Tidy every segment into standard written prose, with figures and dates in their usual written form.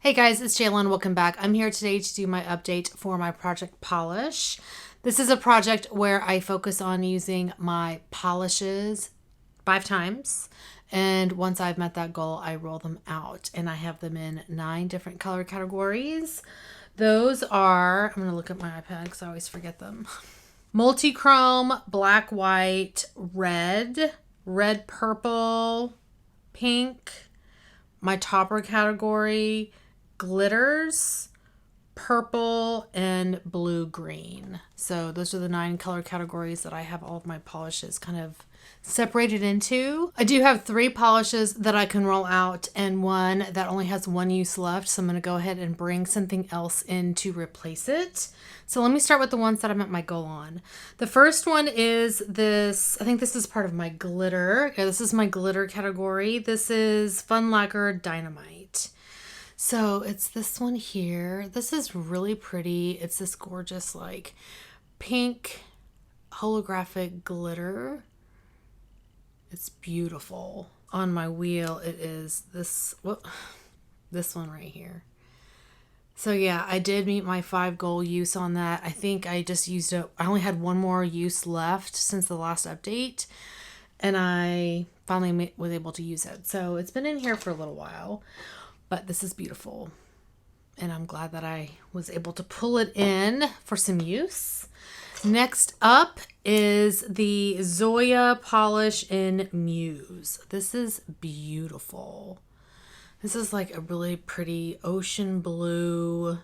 Hey guys, it's Jalen. Welcome back. I'm here today to do my update for my project polish. This is a project where I focus on using my polishes 5 times. And once I've met that goal, I roll them out. And I have them in 9 different color categories. Those are, I'm going to look at my iPad because I always forget them. Multi-chrome, black, white, red, red, purple, pink, my topper category, glitters, purple, and blue green. So those are the 9 color categories that I have all of my polishes kind of separated into. I do have 3 polishes that I can roll out and one that only has 1 use left. So I'm going to go ahead and bring something else in to replace it. So let me start with the ones that I met my goal on. The first one is this, I think this is part of my glitter. Yeah, this is my glitter category. This is Fun Lacquer Dynamite. So it's this one here. This is really pretty. It's this gorgeous like pink holographic glitter. It's beautiful. On my wheel, it is this one right here. So yeah, I did meet my 5 goal use on that. I think I just used it. I only had 1 more use left since the last update, and I finally was able to use it. So it's been in here for a little while, but this is beautiful. And I'm glad that I was able to pull it in for some use. Next up is the Zoya polish in Muse. This is beautiful. This is like a really pretty ocean blue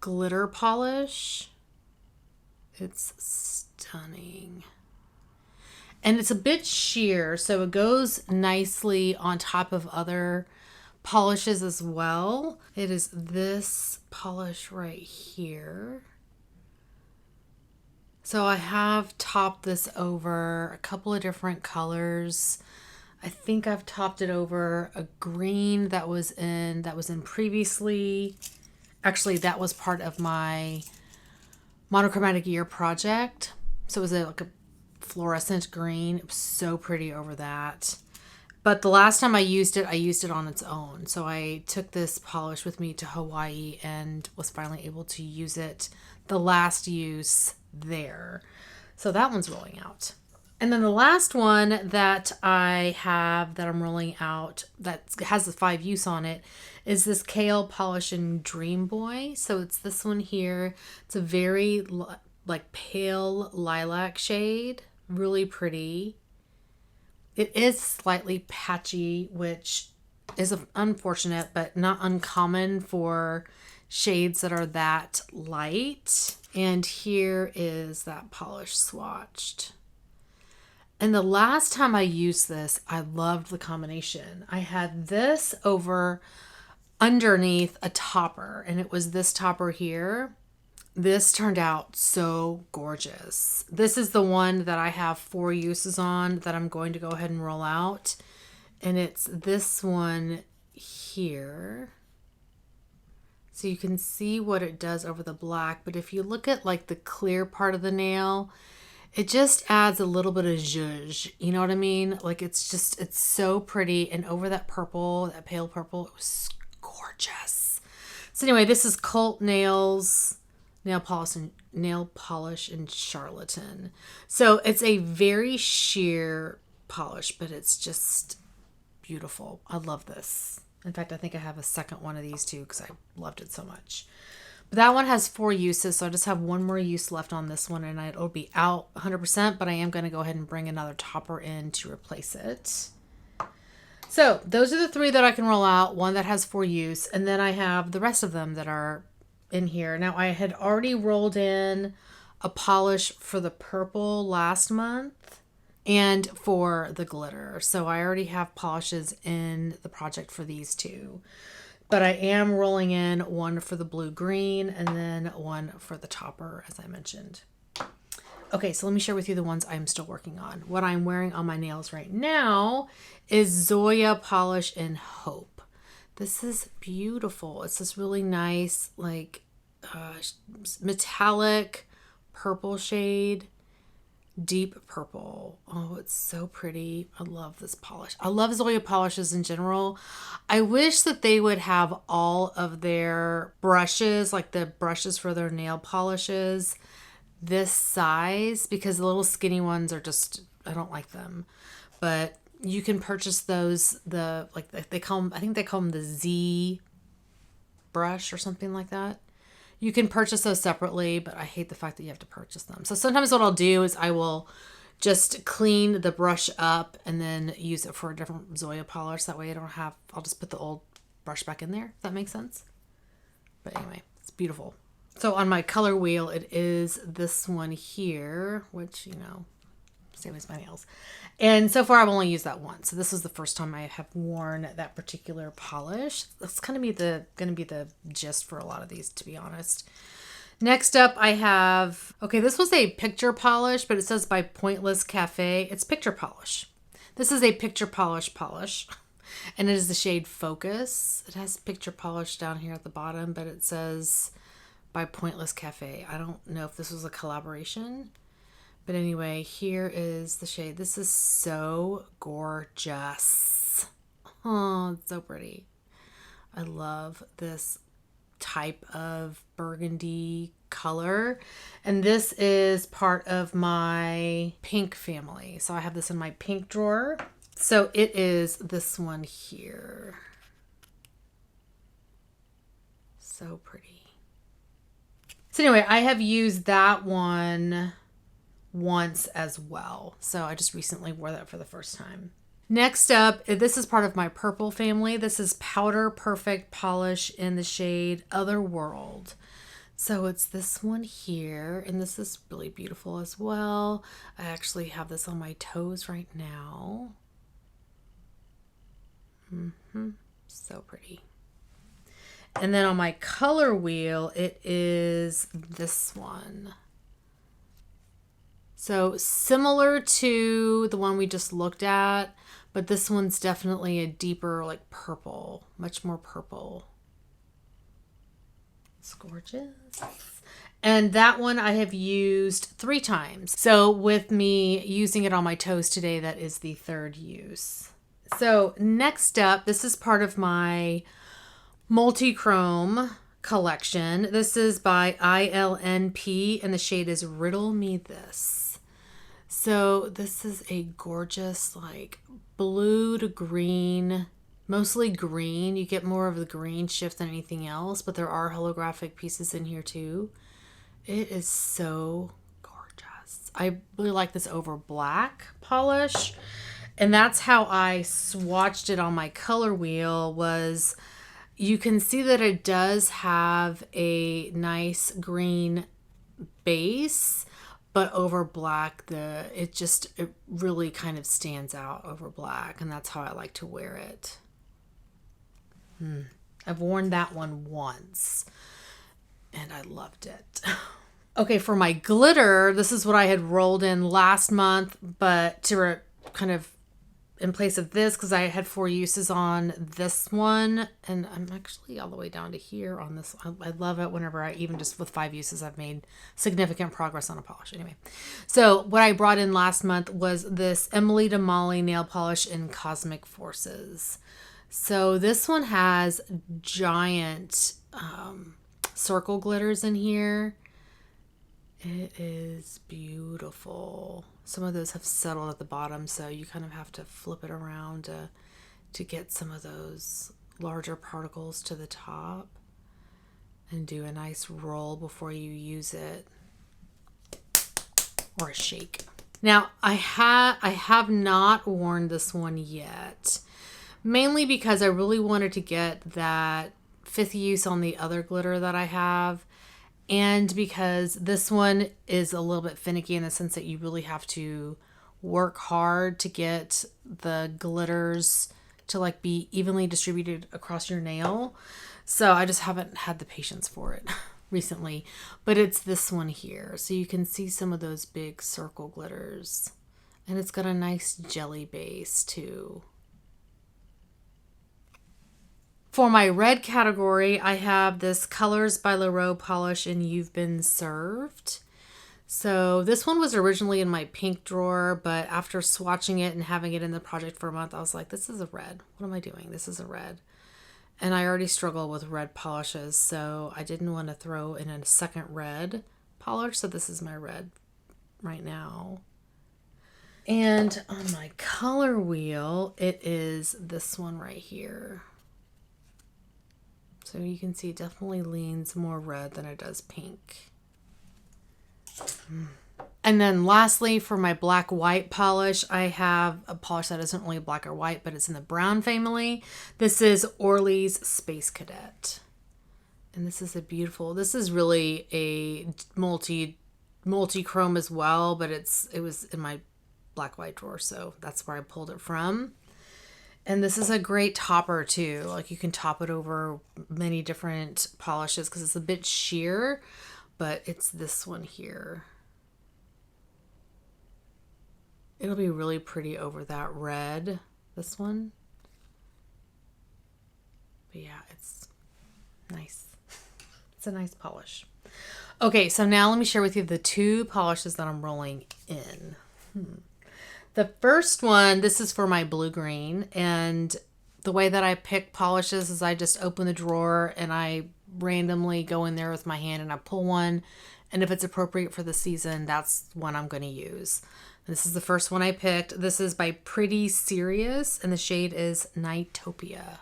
glitter polish. It's stunning. And it's a bit sheer, so it goes nicely on top of other polishes as well. It is this polish right here. So I have topped this over a couple of different colors. I think I've topped it over a green that was in previously. Actually, that was part of my monochromatic year project. So it was like a fluorescent green. It was so pretty over that. But the last time I used it on its own. So I took this polish with me to Hawaii and was finally able to use it the last use there. So that one's rolling out. And then the last one that I have that I'm rolling out that has the 5 use on it is this Kale Polish in Dream Boy. So it's this one here. It's a very like pale lilac shade. Really pretty. It is slightly patchy, which is unfortunate, but not uncommon for shades that are that light. And here is that polish swatched. And the last time I used this, I loved the combination. I had this over underneath a topper, and it was this topper here. This turned out so gorgeous. This is the one that I have 4 uses on that I'm going to go ahead and roll out. And it's this one here. So you can see what it does over the black. But if you look at like the clear part of the nail, it just adds a little bit of zhuzh. You know what I mean? Like it's so pretty. And over that purple, that pale purple, it was gorgeous. So anyway, this is Cult Nails nail polish and Charlatan. So it's a very sheer polish, but it's just beautiful. I love this. In fact, I think I have a second one of these too because I loved it so much. But that one has 4 uses, so I just have 1 more use left on this one, and it'll be out 100%, but I am going to go ahead and bring another topper in to replace it. So those are the 3 that I can roll out, 1 that has 4 use, and then I have the rest of them that are in here. Now, I had already rolled in a polish for the purple last month and for the glitter. So I already have polishes in the project for these 2. But I am rolling in 1 for the blue-green and then 1 for the topper, as I mentioned. Okay, so let me share with you the ones I'm still working on. What I'm wearing on my nails right now is Zoya Polish in Hope. This is beautiful. It's this really nice, like, metallic purple shade. deep purple. Oh, it's so pretty. I love this polish. I love Zoya polishes in general. I wish that they would have all of their brushes, like the brushes for their nail polishes, this size, because the little skinny ones are just, I don't like them. But you can purchase those, they call them, I think they call them the Z brush or something like that. You can purchase those separately, but I hate the fact that you have to purchase them. So sometimes what I'll do is I will just clean the brush up and then use it for a different Zoya polish. That way I'll just put the old brush back in there, if that makes sense. But anyway, it's beautiful. So on my color wheel, it is this one here, which, same as my nails. And so far I've only used that once. So this is the first time I have worn that particular polish. That's going to be the gist for a lot of these, to be honest. Next up I have, okay, this was a picture polish, but it says by Pointless Cafe. It's picture polish. This is a picture polish, and it is the shade Focus. It has picture polish down here at the bottom, but it says by Pointless Cafe. I don't know if this was a collaboration. But anyway, here is the shade. This is so gorgeous. Oh, it's so pretty. I love this type of burgundy color. And this is part of my pink family. So I have this in my pink drawer. So it is this one here. So pretty. So anyway, I have used that one once as well. So I just recently wore that for the first time. Next up, this is part of my purple family. This is Powder Perfect Polish in the shade Otherworld. So it's this one here, and this is really beautiful as well. I actually have this on my toes right now. So pretty. And then on my color wheel, it is this one. So similar to the one we just looked at, but this one's definitely a deeper, like purple, much more purple. It's gorgeous. And that one I have used 3 times. So with me using it on my toes today, that is the 3rd use. So next up, this is part of my multi-chrome collection. This is by ILNP and the shade is Riddle Me This. So this is a gorgeous, like blue to green, mostly green. You get more of the green shift than anything else, but there are holographic pieces in here too. It is so gorgeous. I really like this over black polish. And that's how I swatched it on my color wheel. Was you can see that it does have a nice green base, but over black, it really kind of stands out over black, and that's how I like to wear it. I've worn that one once, and I loved it. Okay, for my glitter, this is what I had rolled in last month, but to kind of in place of this, because I had 4 uses on this one, and I'm actually all the way down to here on this. I love it whenever even just with 5 uses, I've made significant progress on a polish. Anyway, so what I brought in last month was this Emily de Molly nail polish in Cosmic Forces. So this one has giant circle glitters in here. It is beautiful. Some of those have settled at the bottom, so you kind of have to flip it around to get some of those larger particles to the top and do a nice roll before you use it, or a shake. Now, I have not worn this one yet, mainly because I really wanted to get that 5th use on the other glitter that I have. And because this one is a little bit finicky in the sense that you really have to work hard to get the glitters to like be evenly distributed across your nail. So I just haven't had the patience for it recently. But it's this one here. So you can see some of those big circle glitters. And it's got a nice jelly base too. For my red category, I have this Colors by Leroux polish in You've Been Served. So this one was originally in my pink drawer, but after swatching it and having it in the project for a month, I was like, this is a red. What am I doing? This is a red. And I already struggle with red polishes, so I didn't want to throw in a second red polish. So this is my red right now. And on my color wheel, it is this one right here. So you can see it definitely leans more red than it does pink. And then lastly, for my black white polish, I have a polish that isn't really black or white, but it's in the brown family. This is Orly's Space Cadet. And this is a beautiful, this is really a multi-chrome as well, but it was in my black white drawer, so that's where I pulled it from. And this is a great topper too. Like you can top it over many different polishes because it's a bit sheer, but it's this one here. It'll be really pretty over that red, this one. But yeah, it's nice. It's a nice polish. Okay, so now let me share with you the two polishes that I'm rolling in. The first one, this is for my blue-green, and the way that I pick polishes is I just open the drawer and I randomly go in there with my hand and I pull one, and if it's appropriate for the season, that's one I'm going to use. This is the first one I picked. This is by Pretty Serious, and the shade is Nightopia.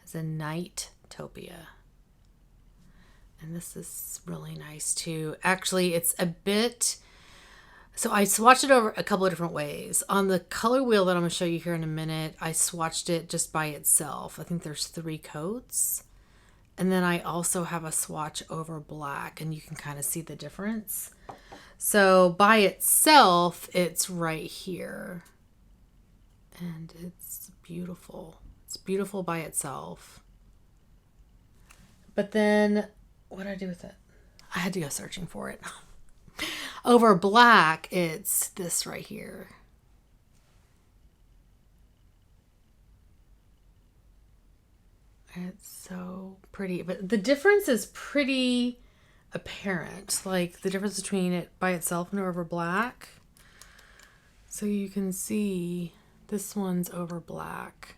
It's a Nightopia. And this is really nice too. Actually, it's a bit... So I swatched it over a couple of different ways. On the color wheel that I'm going to show you here in a minute, I swatched it just by itself. I think there's 3 coats. And then I also have a swatch over black, and you can kind of see the difference. So by itself, it's right here. And it's beautiful. It's beautiful by itself. But then, what did I do with it? I had to go searching for it. Over black, it's this right here. It's so pretty. But the difference is pretty apparent. Like the difference between it by itself and over black. So you can see this one's over black.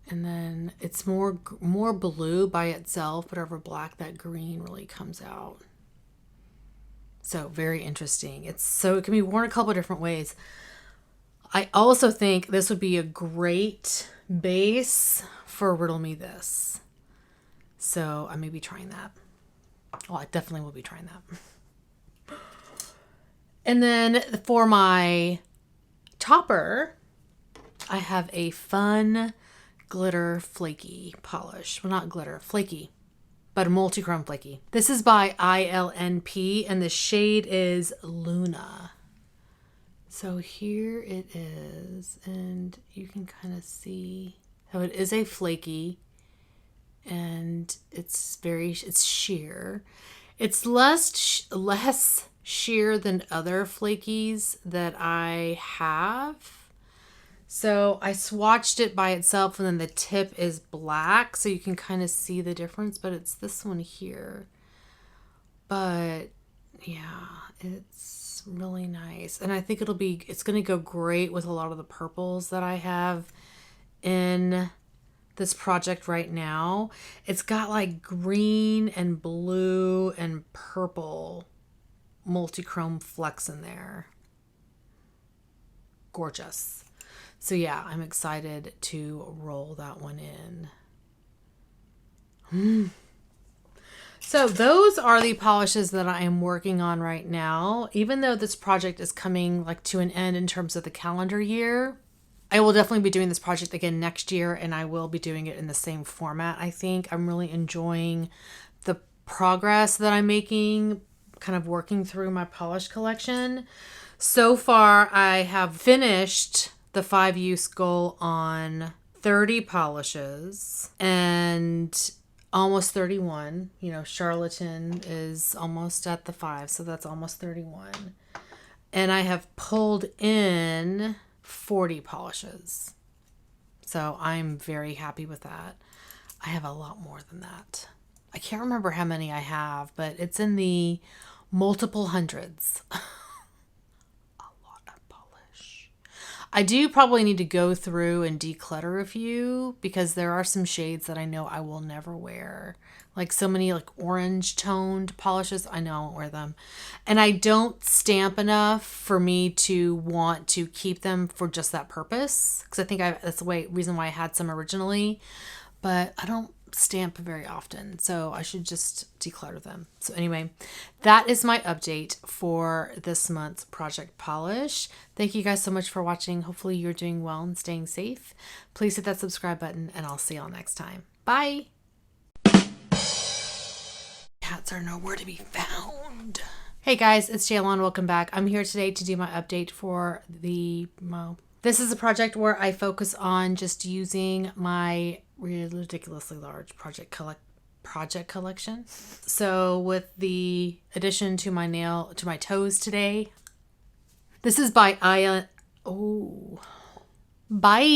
And then it's more blue by itself, but over black, that green really comes out. So very interesting. It can be worn a couple of different ways. I also think this would be a great base for Riddle Me This. So I may be trying that. Well, I definitely will be trying that. And then for my topper, I have a fun glitter flaky polish. Well, not glitter, flaky, but a multi-chrome flaky. This is by ILNP, and the shade is Luna. So here it is, and you can kind of see how it is a flaky, and it's sheer. It's less sheer than other flakies that I have. So I swatched it by itself, and then the tip is black, so you can kind of see the difference, but it's this one here. But yeah, it's really nice. And I think it's going to go great with a lot of the purples that I have in this project right now. It's got like green and blue and purple multi-chrome flecks in there. Gorgeous. So yeah, I'm excited to roll that one in. So those are the polishes that I am working on right now. Even though this project is coming like to an end in terms of the calendar year, I will definitely be doing this project again next year, and I will be doing it in the same format. I think I'm really enjoying the progress that I'm making, kind of working through my polish collection. So far, I have finished the 5-use goal on 30 polishes and almost 31. You know, Charlatan is almost at the 5, so that's almost 31. And I have pulled in 40 polishes. So I'm very happy with that. I have a lot more than that. I can't remember how many I have, but it's in the multiple hundreds. A lot of polish. I do probably need to go through and declutter a few because there are some shades that I know I will never wear. Like so many like orange toned polishes, I know I won't wear them. And I don't stamp enough for me to want to keep them for just that purpose. Because I think that's the reason why I had some originally. But I don't stamp very often, so I should just declutter them. So anyway, that is my update for this month's project polish. Thank you guys so much for watching. Hopefully you're doing well and staying safe. Please hit that subscribe button and I'll see y'all next time. Bye. Cats are nowhere to be found. Hey guys, it's Jaylon. Welcome back. I'm here today to do my update for the Mauve. This is a project where I focus on just using my ridiculously large project collection. So with the addition to my toes today, this is by Bye.